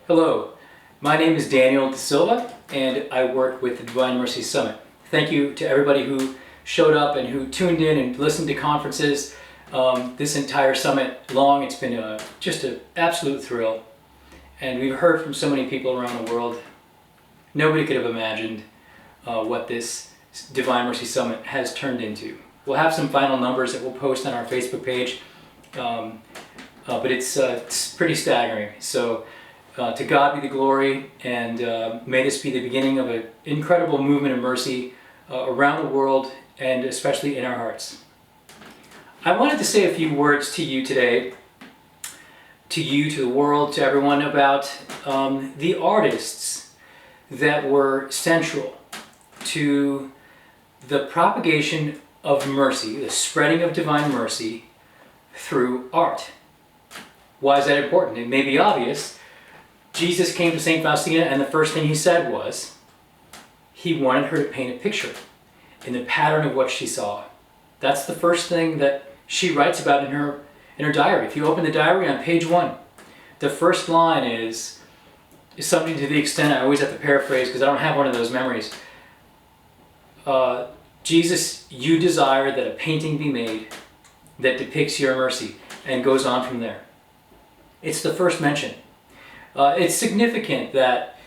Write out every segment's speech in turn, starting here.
Hello, my name is Daniel Disilva and I work with the Divine Mercy Summit. Thank you to everybody who showed up and who tuned in and listened to conferences this entire summit long. It's been just an absolute thrill, and we've heard from so many people around the world. Nobody could have imagined what this Divine Mercy Summit has turned into. We'll have some final numbers that we'll post on our Facebook page, but it's pretty staggering. So to God be the glory, and may this be the beginning of an incredible movement of mercy around the world, and especially in our hearts. I wanted to say a few words to you today, to you, to the world, to everyone, about the artists that were central to the propagation of mercy, the spreading of divine mercy through art. Why is that important? It may be obvious. Jesus came to St. Faustina, and the first thing he said was he wanted her to paint a picture in the pattern of what she saw. That's the first thing that she writes about in her diary. If you open the diary on page 1, the first line is something to the extent, I always have to paraphrase because I don't have one of those memories. Jesus, you desire that a painting be made that depicts your mercy, and goes on from there. It's the first mention. It's significant that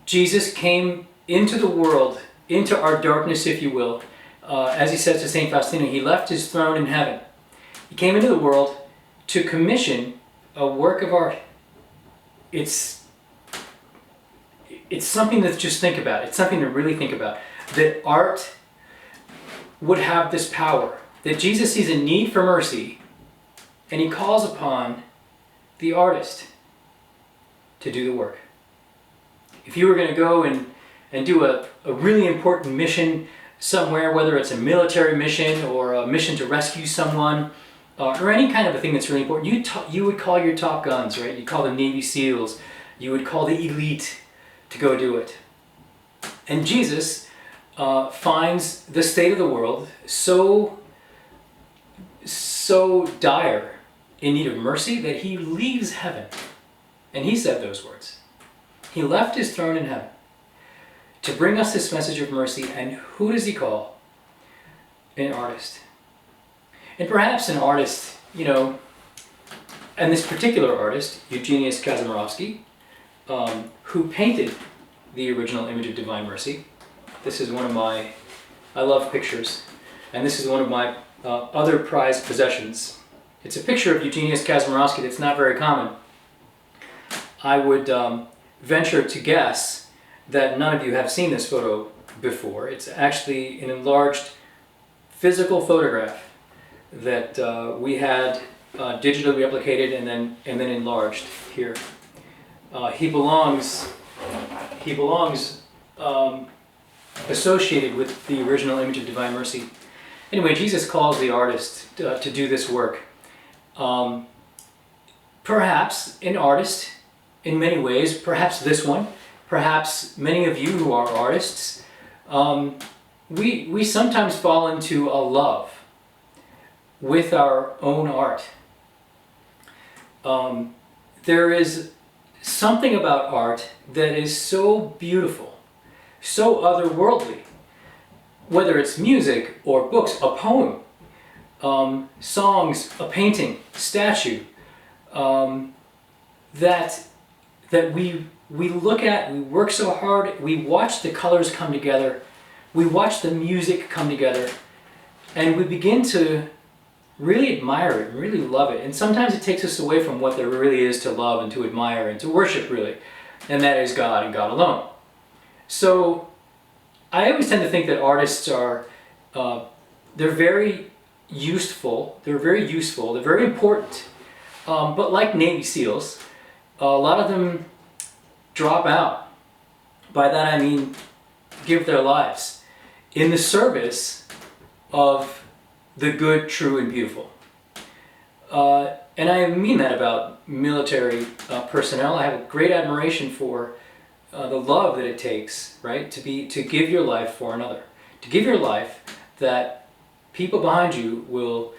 Jesus came into the world, into our darkness, if you will. As he says to St. Faustina, he left his throne in heaven. He came into the world to commission a work of art. It's something to just think about. It's something to really think about. That art would have this power. That Jesus sees a need for mercy, and he calls upon the artist to do the work. If you were going to go and do a really important mission somewhere, whether it's a military mission or a mission to rescue someone, or any kind of a thing that's really important, you would call your top guns, right? You'd call the Navy SEALs, you would call the elite to go do it. And Jesus finds the state of the world so dire, in need of mercy, that he leaves heaven. And he said those words. He left his throne in heaven to bring us this message of mercy. And who does he call? An artist. And perhaps an artist, and this particular artist, Eugeniusz Kazimirowski, who painted the original image of Divine Mercy. This is one of my, I love pictures, and this is one of my other prized possessions. It's a picture of Eugeniusz Kazimirowski that's not very common. I would venture to guess that none of you have seen this photo before. It's actually an enlarged physical photograph that we had digitally replicated and then enlarged here. He belongs associated with the original image of Divine Mercy. Anyway, Jesus calls the artist to do this work. Perhaps an artist, in many ways, perhaps this one, perhaps many of you who are artists, we sometimes fall into a love with our own art. There is something about art that is so beautiful, so otherworldly, whether it's music or books, a poem, songs, a painting, statue, that we look at, we work so hard, we watch the colors come together, we watch the music come together, and we begin to really admire it, really love it. And sometimes it takes us away from what there really is to love and to admire and to worship, really, and that is God and God alone. So I always tend to think that artists are, they're very useful, they're very important, but like Navy SEALs, a lot of them drop out. By that I mean give their lives in the service of the good, true, and beautiful. And I mean that about military personnel. I have a great admiration for the love that it takes, right, to give your life for another, to give your life that people behind you will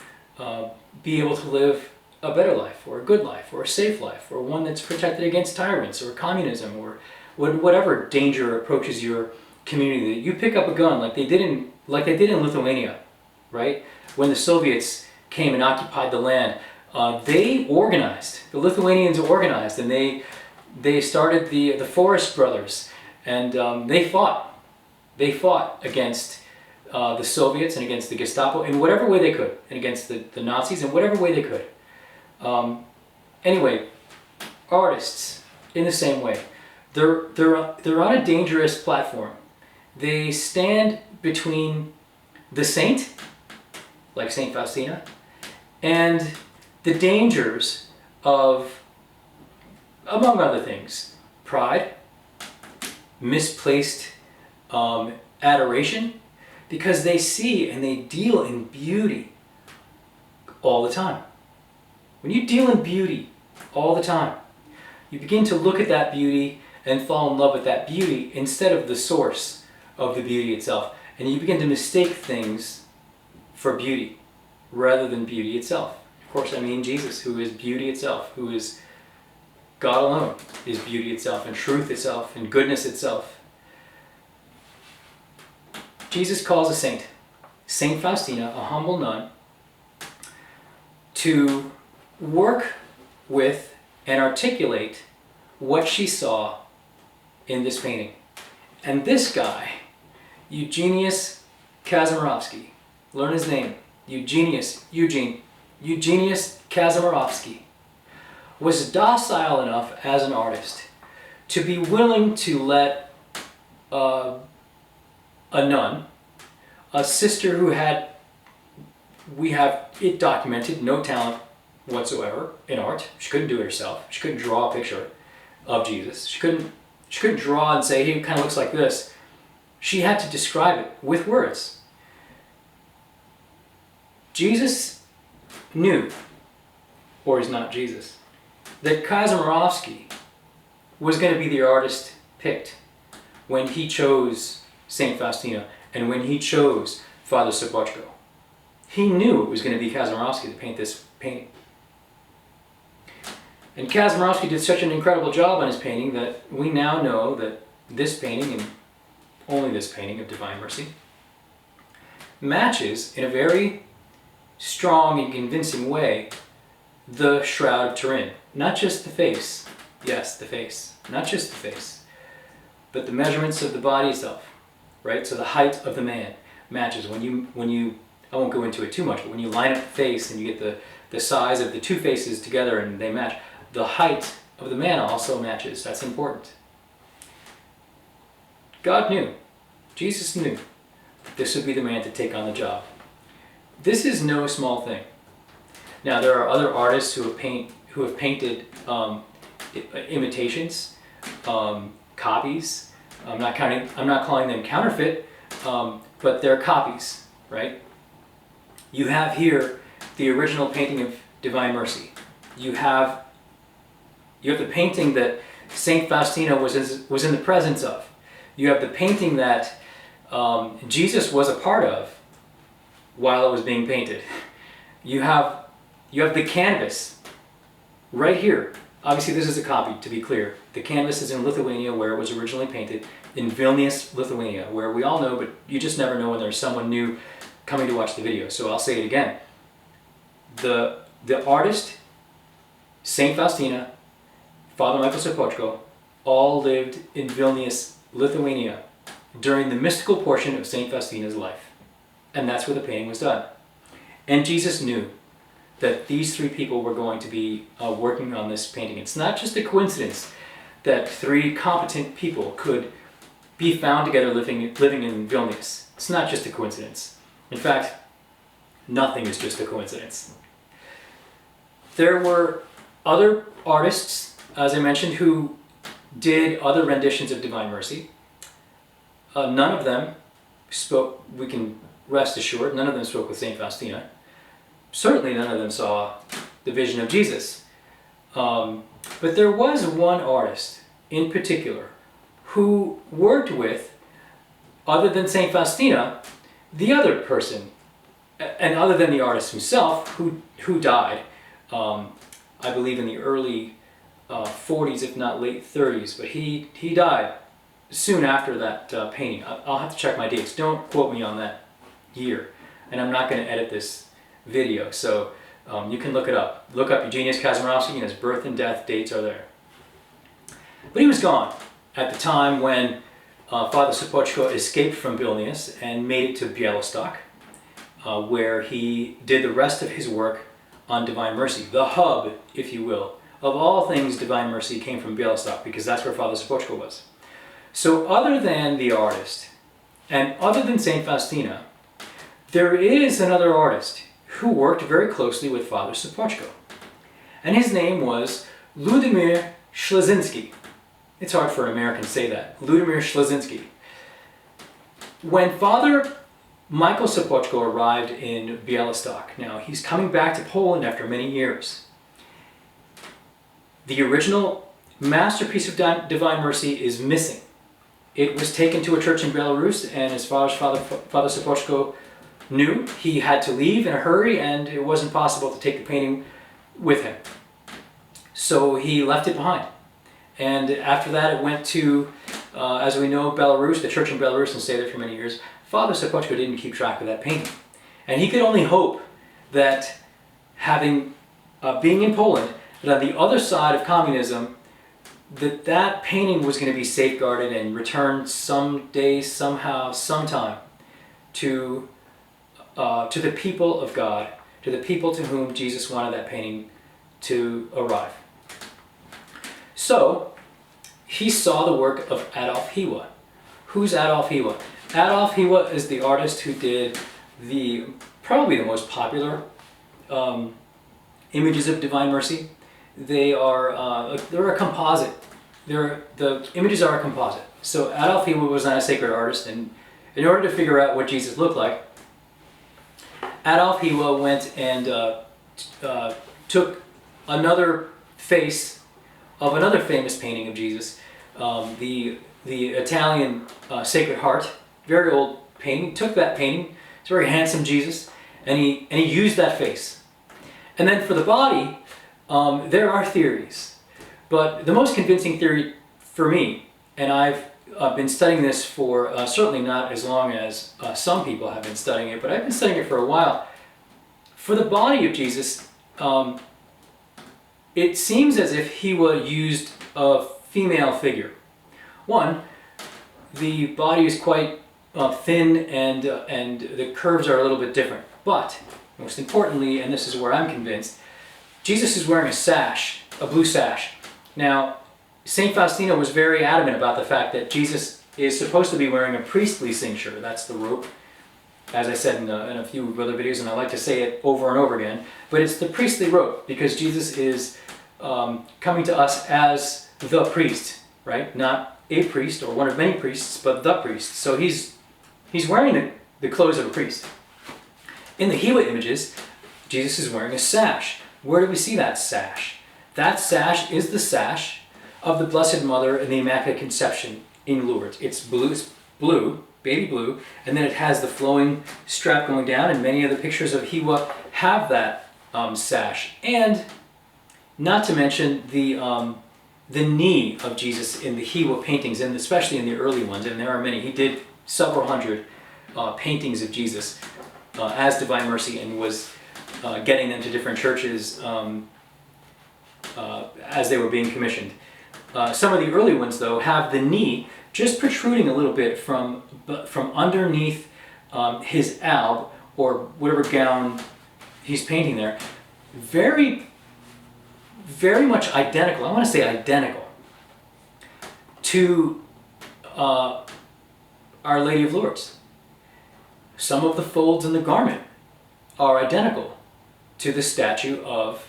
be able to live a better life, or a good life, or a safe life, or one that's protected against tyrants, or communism, or whatever danger approaches your community. You pick up a gun like they did in Lithuania, right? When the Soviets came and occupied the land, they organized. The Lithuanians organized, and they started the Forest Brothers, and they fought. They fought against the Soviets and against the Gestapo in whatever way they could, and against the Nazis in whatever way they could. Anyway, artists in the same way. They're on a dangerous platform. They stand between the saint, like Saint Faustina, and the dangers of, among other things, pride, misplaced adoration, because they see and they deal in beauty all the time. When you deal in beauty all the time, you begin to look at that beauty and fall in love with that beauty instead of the source of the beauty itself. And you begin to mistake things for beauty rather than beauty itself. Of course, I mean Jesus, who is beauty itself, who is God alone, is beauty itself and truth itself and goodness itself. Jesus calls a saint, Saint Faustina, a humble nun, to work with and articulate what she saw in this painting. And this guy, Eugeniusz Kazimirowski, learn his name, Eugeniusz Kazimirowski, was docile enough as an artist to be willing to let a nun, a sister who had, we have it documented, no talent whatsoever in art. She couldn't do it herself. She couldn't draw a picture of Jesus. She couldn't draw and say, he kind of looks like this. She had to describe it with words. Jesus knew, or is not Jesus, that Kazimirowski was going to be the artist picked when he chose Saint Faustina and when he chose Father Sopoćko. He knew it was going to be Kazimirowski to paint this painting. And Kazimirowski did such an incredible job on his painting that we now know that this painting, and only this painting of Divine Mercy, matches in a very strong and convincing way the Shroud of Turin. Not just the face, yes, the face, not just the face, but the measurements of the body itself, right? So the height of the man matches. When you, I won't go into it too much, but when you line up the face and you get the size of the two faces together and they match, the height of the man also matches. That's important. God knew, Jesus knew, this would be the man to take on the job. This is no small thing. Now there are other artists who have painted imitations, copies. I'm not calling them counterfeit, but they're copies, right? You have here the original painting of Divine Mercy. You have the painting that Saint Faustina was in the presence of. You have the painting that Jesus was a part of while it was being painted. You have the canvas right here. Obviously this is a copy, to be clear. The canvas is in Lithuania, where it was originally painted, in Vilnius, Lithuania, where we all know, but you just never know when there's someone new coming to watch the video. So I'll say it again. The artist, Saint Faustina, Father Michael Sopoćko, all lived in Vilnius, Lithuania, during the mystical portion of Saint Faustina's life. And that's where the painting was done. And Jesus knew that these three people were going to be working on this painting. It's not just a coincidence that three competent people could be found together living in Vilnius. It's not just a coincidence. In fact, nothing is just a coincidence. There were other artists, as I mentioned, who did other renditions of Divine Mercy. None of them spoke, we can rest assured, none of them spoke with Saint Faustina. Certainly none of them saw the vision of Jesus. But there was one artist in particular who worked with, other than Saint Faustina, the other person, and other than the artist himself, who died, I believe in the early 40s, if not late 30s, but he died soon after that painting. I'll have to check my dates. Don't quote me on that year, and I'm not going to edit this video, so you can look it up. Look up Eugeniusz Kazimirowski, and his birth and death dates are there. But he was gone at the time when Father Sopoćko escaped from Vilnius and made it to Białystok, where he did the rest of his work on Divine Mercy. The hub, if you will, of all things Divine Mercy came from Białystok, because that's where Father Sopoćko was. So other than the artist, and other than St. Faustina, there is another artist who worked very closely with Father Sopoćko. And his name was Ludimir Ślesinski. It's hard for an American to say that. Ludimir Ślesinski. When Father Michael Sopoćko arrived in Białystok, now he's coming back to Poland after many years. The original masterpiece of Divine Mercy is missing. It was taken to a church in Belarus, and as far as Father Sopoćko knew, he had to leave in a hurry, and it wasn't possible to take the painting with him. So he left it behind. And after that, it went to, as we know, Belarus, the church in Belarus, and stayed there for many years. Father Sopoćko didn't keep track of that painting. And he could only hope that being in Poland, that on the other side of communism, that painting was going to be safeguarded and returned someday, somehow, sometime to the people of God, to the people to whom Jesus wanted that painting to arrive. So, he saw the work of Adolf Hiwa. Who's Adolf Hiwa? Adolf Hiwa is the artist who did probably the most popular images of Divine Mercy. They're a composite. The images are a composite. So Adolf Hiwa was not a sacred artist, and in order to figure out what Jesus looked like, Adolf Hiwa went and took another face of another famous painting of Jesus, the Italian Sacred Heart, very old painting. Took that painting, it's a very handsome Jesus, and he used that face. And then for the body, there are theories, but the most convincing theory for me, and I've been studying this for certainly not as long as some people have been studying it, but I've been studying it for a while. For the body of Jesus, it seems as if he used a female figure. One, the body is quite thin and the curves are a little bit different. But most importantly, and this is where I'm convinced, Jesus is wearing a sash, a blue sash. Now, St. Faustina was very adamant about the fact that Jesus is supposed to be wearing a priestly cincture. That's the rope, as I said in a few other videos, and I like to say it over and over again. But it's the priestly rope, because Jesus is coming to us as the priest, right? Not a priest or one of many priests, but the priest. So he's wearing the clothes of a priest. In the Hiwa images, Jesus is wearing a sash. Where do we see that sash? That sash is the sash of the Blessed Mother and the Immaculate Conception in Lourdes. It's blue, baby blue, and then it has the flowing strap going down, and many of the pictures of Hiwa have that sash. And not to mention the knee of Jesus in the Hiwa paintings, and especially in the early ones, and there are many. He did several hundred paintings of Jesus as Divine Mercy, and was getting them to different churches as they were being commissioned. Some of the early ones, though, have the knee just protruding a little bit from underneath his alb, or whatever gown he's painting there. Very, very much identical, I want to say identical, to Our Lady of Lourdes. Some of the folds in the garment are identical to the statue of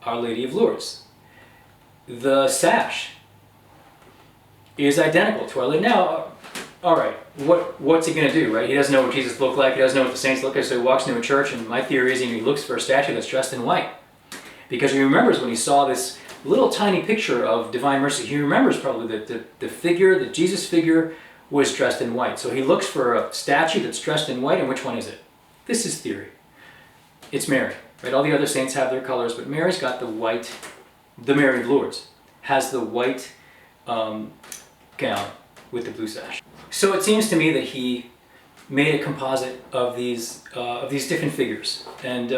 Our Lady of Lourdes. The sash is identical to Our Lady. Now, all right, what's he going to do, right? He doesn't know what Jesus looked like. He doesn't know what the saints look like, so he walks into a church, and my theory is he looks for a statue that's dressed in white. Because he remembers when he saw this little tiny picture of Divine Mercy, he remembers probably that the figure, the Jesus figure, was dressed in white. So he looks for a statue that's dressed in white, and which one is it? This is theory. It's Mary. Right? All the other saints have their colors, but Mary's got the white, the Mary of Lourdes has the white gown with the blue sash. So it seems to me that he made a composite of these different figures, and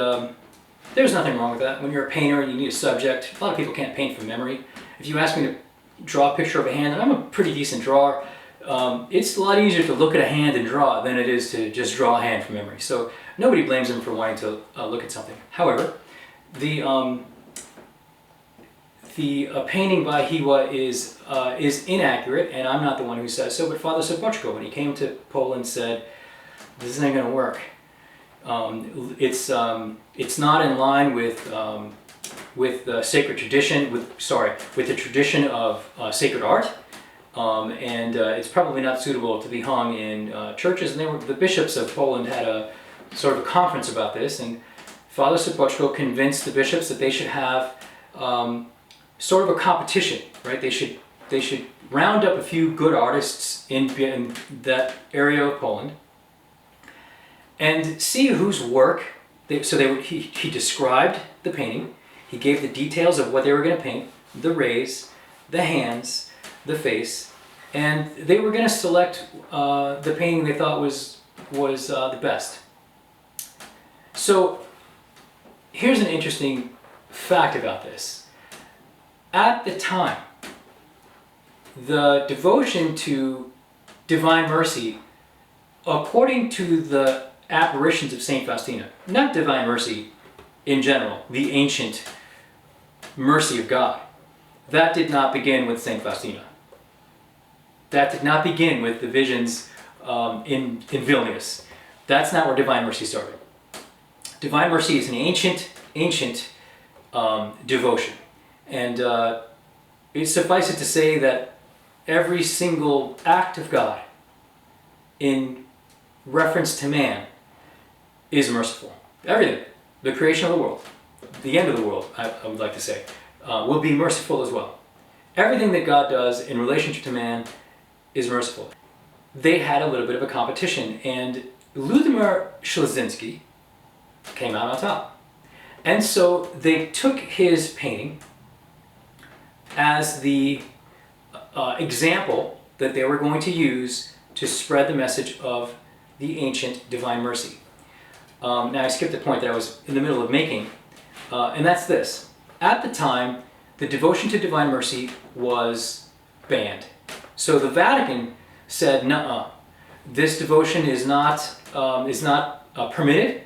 there's nothing wrong with that. When you're a painter and you need a subject, a lot of people can't paint from memory. If you ask me to draw a picture of a hand, and I'm a pretty decent drawer, it's a lot easier to look at a hand and draw than it is to just draw a hand from memory. So nobody blames him for wanting to look at something. However, the painting by Hiwa is inaccurate, and I'm not the one who says so, but Father Sopoćko, when he came to Poland, said, "This ain't going to work. It's not in line with the sacred tradition, with the tradition of sacred art, and it's probably not suitable to be hung in churches." And the bishops of Poland had a sort of a conference about this, and Father Sopoćko convinced the bishops that they should have sort of a competition, right? They should round up a few good artists in that area of Poland and see whose work. He described the painting. He gave the details of what they were going to paint: the rays, the hands, the face, and they were going to select the painting they thought was the best. So here's an interesting fact about this. At the time, the devotion to Divine Mercy, according to the apparitions of Saint Faustina, not Divine Mercy in general, the ancient mercy of God, that did not begin with Saint Faustina. That did not begin with the visions in Vilnius. That's not where Divine Mercy started. Divine Mercy is an ancient devotion. And it's suffice it to say that every single act of God in reference to man is merciful. Everything. The creation of the world, the end of the world, I would like to say, will be merciful as well. Everything that God does in relationship to man is merciful. They had a little bit of a competition, and Ludmir Ślesinski came out on top. And so they took his painting as the example that they were going to use to spread the message of the ancient Divine Mercy. Now I skipped the point that I was in the middle of making, and that's this. At the time, the devotion to Divine Mercy was banned. So the Vatican said, "Nuh-uh, this devotion is not permitted,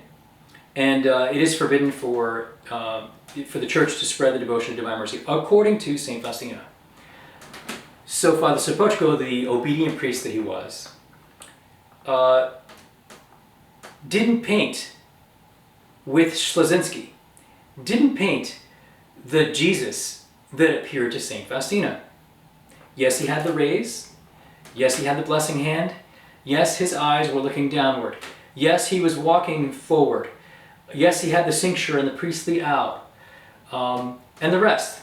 and it is forbidden for the Church to spread the devotion to Divine Mercy," according to Saint Faustina. So Father Sopoćko, the obedient priest that he was, didn't paint with Ślesinski, didn't paint the Jesus that appeared to Saint Faustina. Yes, he had the rays. Yes, he had the blessing hand. Yes, his eyes were looking downward. Yes, he was walking forward. Yes, he had the cincture and the priestly owl, and the rest.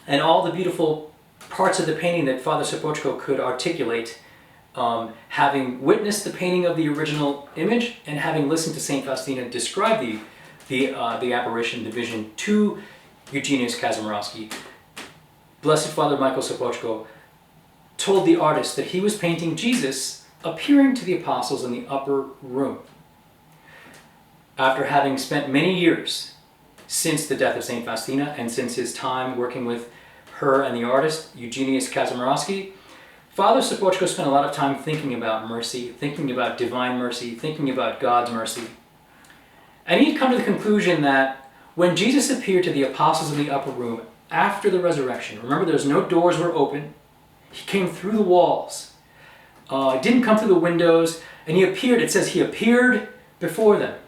And all the beautiful parts of the painting that Father Sopoćko could articulate, having witnessed the painting of the original image and having listened to Saint Faustina describe the apparition, the vision to Eugeniusz Kazimirowski. Blessed Father Michael Sopoćko told the artist that he was painting Jesus appearing to the apostles in the upper room. After having spent many years since the death of Saint Faustina and since his time working with her and the artist, Eugeniusz Kazimirowski, Father Sopoćko spent a lot of time thinking about mercy, thinking about divine mercy, thinking about God's mercy. And he'd come to the conclusion that when Jesus appeared to the apostles in the upper room after the resurrection, remember there's no doors were open, he came through the walls, didn't come through the windows, and he appeared, it says he appeared before them.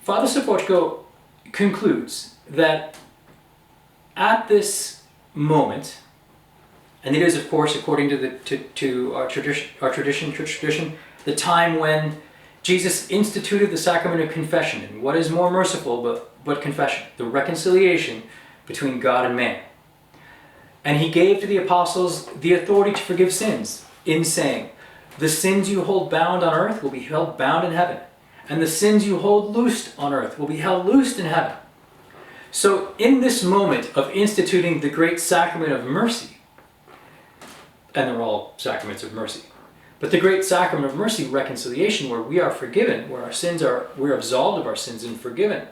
Father Sopoćko concludes that at this moment, and it is of course according to our church tradition, the time when Jesus instituted the sacrament of confession, and what is more merciful but confession, the reconciliation between God and man. And he gave to the apostles the authority to forgive sins in saying, "The sins you hold bound on earth will be held bound in heaven, and the sins you hold loosed on earth will be held loosed in heaven. So in this moment of instituting the great sacrament of mercy, and they're all sacraments of mercy, but the great sacrament of mercy, reconciliation, where we are forgiven, where we're absolved of our sins and forgiven.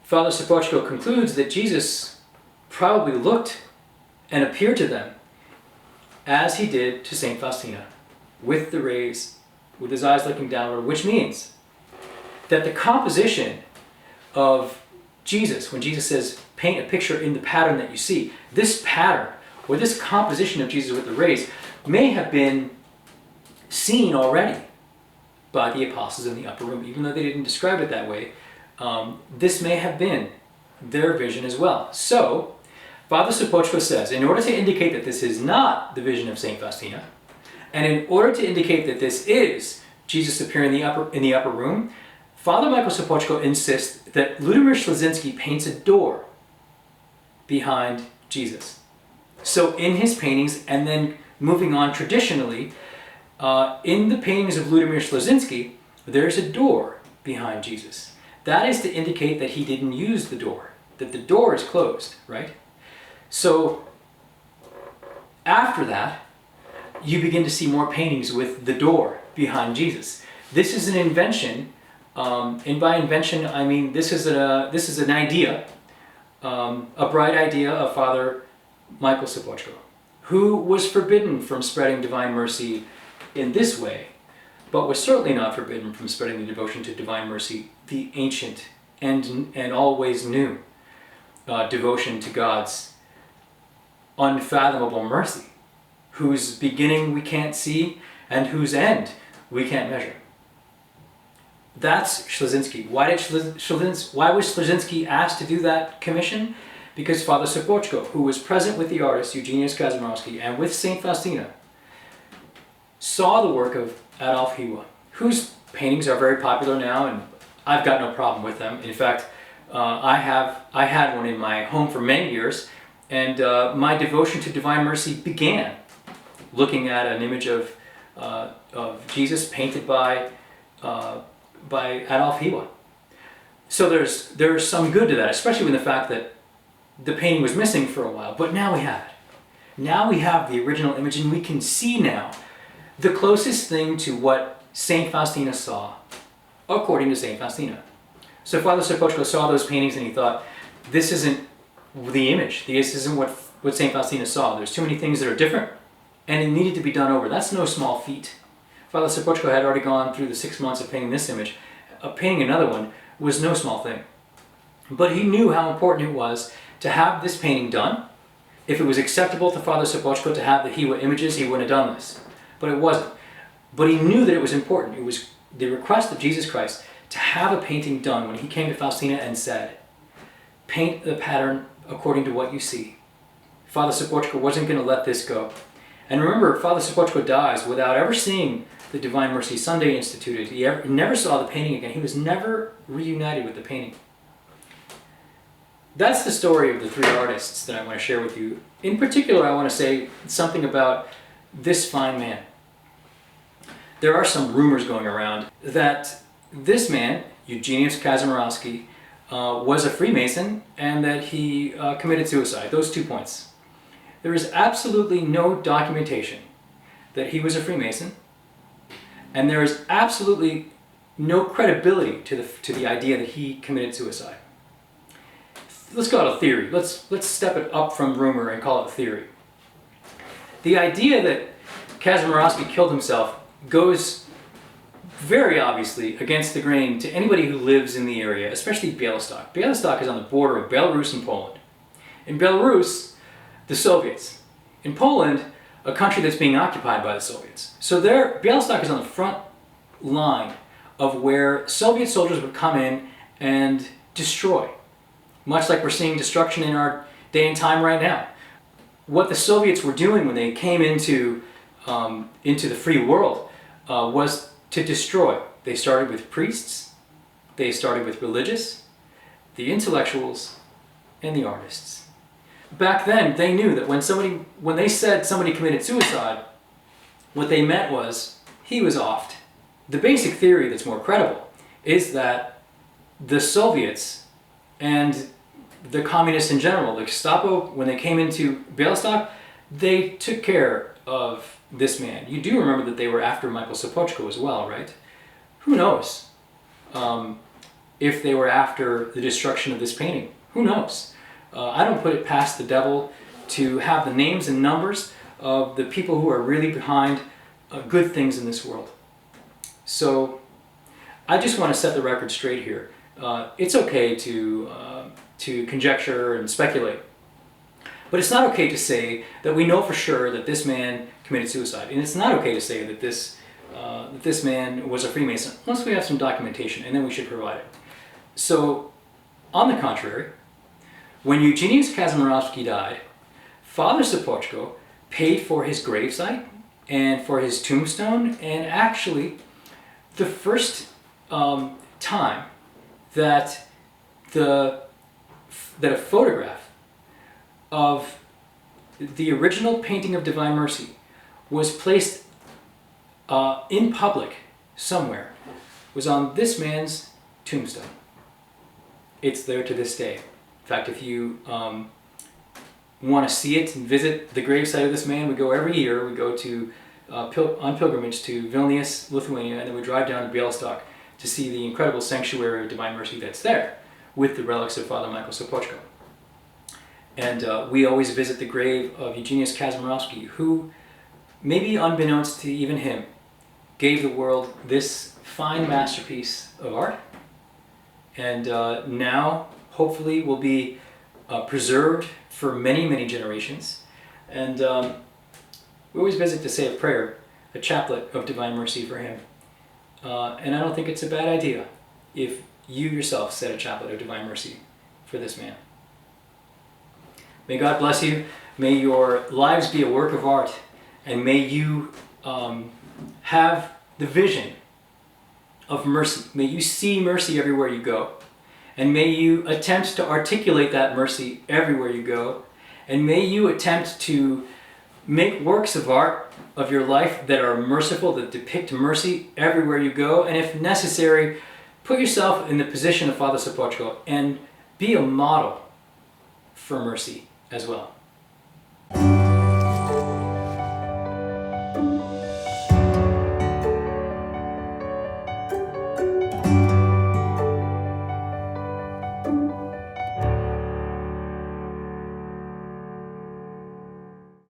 Father Sopoćko concludes that Jesus probably looked and appeared to them as he did to St. Faustina, with the rays, with his eyes looking downward, which means that the composition of Jesus, when Jesus says, paint a picture in the pattern that you see, this pattern, or this composition of Jesus with the rays, may have been seen already by the apostles in the upper room. Even though they didn't describe it that way, this may have been their vision as well. So, Father Sopoćko says, in order to indicate that this is not the vision of St. Faustina, and in order to indicate that this is Jesus appearing in the upper room, Father Michael Sopoćko insists that Ludimir Ślesinski paints a door behind Jesus. So in his paintings, and then moving on traditionally, in the paintings of Ludimir Ślesinski, there's a door behind Jesus. That is to indicate that he didn't use the door, that the door is closed, right? So after that, you begin to see more paintings with the door behind Jesus. This is an invention, and by invention I mean this is an idea, a bright idea of Father Michael Sopoćko, who was forbidden from spreading divine mercy in this way, but was certainly not forbidden from spreading the devotion to divine mercy, the ancient and always new devotion to God's unfathomable mercy, whose beginning we can't see and whose end we can't measure. That's Ślesinski. Why was Ślesinski asked to do that commission? Because Father Sopoćko, who was present with the artist Eugeniusz Kazimirowski and with St. Faustina, saw the work of Adolf Hiwa, whose paintings are very popular now, and I've got no problem with them. In fact, I had one in my home for many years, and my devotion to divine mercy began looking at an image of Jesus painted by Adolf Hiwa. So there's some good to that, especially with the fact that the painting was missing for a while, but now we have it. Now we have the original image, and we can see now the closest thing to what St. Faustina saw, according to St. Faustina. So Father Sopoćko saw those paintings and he thought, this isn't the image. This isn't what St. Faustina saw. There's too many things that are different, and it needed to be done over. That's no small feat. Father Sopoćko had already gone through the 6 months of painting this image. Painting another one was no small thing. But he knew how important it was to have this painting done. If it was acceptable to Father Sopoćko to have the Hiwa images, he wouldn't have done this. But it wasn't. But he knew that it was important. It was the request of Jesus Christ to have a painting done when he came to Faustina and said, paint the pattern according to what you see. Father Sopoćko wasn't going to let this go. And remember, Father Sopoćko dies without ever seeing the Divine Mercy Sunday instituted. He never saw the painting again. He was never reunited with the painting. That's the story of the three artists that I want to share with you. In particular, I want to say something about this fine man. There are some rumors going around that this man, Eugeniusz Kazimirowski, was a Freemason and that he committed suicide. Those 2 points. There is absolutely no documentation that he was a Freemason, and there is absolutely no credibility to the idea that he committed suicide. Let's call it a theory. Let's step it up from rumor and call it a theory. The idea that Kazimirowski killed himself goes very obviously against the grain to anybody who lives in the area, especially Białystok. Białystok is on the border of Belarus and Poland. In Belarus, the Soviets. In Poland, a country that's being occupied by the Soviets. So Białystok is on the front line of where Soviet soldiers would come in and destroy. Much like we're seeing destruction in our day and time right now. What the Soviets were doing when they came into the free world was to destroy. They started with priests, they started with religious, the intellectuals, and the artists. Back then, they knew that when they said somebody committed suicide, what they meant was he was offed. the basic theory that's more credible is that the Soviets and the communists in general, the Gestapo, when they came into Białystok, they took care of this man. You do remember that they were after Michael Sopoćko as well, right? Who knows if they were after the destruction of this painting? Who knows? I don't put it past the devil to have the names and numbers of the people who are really behind good things in this world. So I just want to set the record straight here. It's okay to conjecture and speculate, but it's not okay to say that we know for sure that this man committed suicide, and it's not okay to say that this man was a Freemason unless we have some documentation, and then we should provide it. So, on the contrary, when Eugeniusz Kazimirowski died, Father Sopoćko paid for his gravesite and for his tombstone, and actually the first time that a photograph of the original painting of Divine Mercy was placed in public somewhere was on this man's tombstone. It's there to this day. In fact, if you want to see it and visit the gravesite of this man, we go every year. We go to on pilgrimage to Vilnius, Lithuania, and then we drive down to Białystok to see the incredible sanctuary of Divine Mercy that's there with the relics of Father Michael Sopoćko. And we always visit the grave of Eugeniusz Kazimirowski, who, maybe unbeknownst to even him, gave the world this fine masterpiece of art. And now, hopefully, will be preserved for many, many generations. And we always visit to say a prayer, a chaplet of Divine Mercy for him. And I don't think it's a bad idea if you yourself said a chaplet of Divine Mercy for this man. May God bless you. May your lives be a work of art, and may you have the vision of mercy. May you see mercy everywhere you go, and may you attempt to articulate that mercy everywhere you go, and may you attempt to make works of art of your life that are merciful, that depict mercy everywhere you go, and if necessary, put yourself in the position of Father Sopoćko and be a model for mercy as well.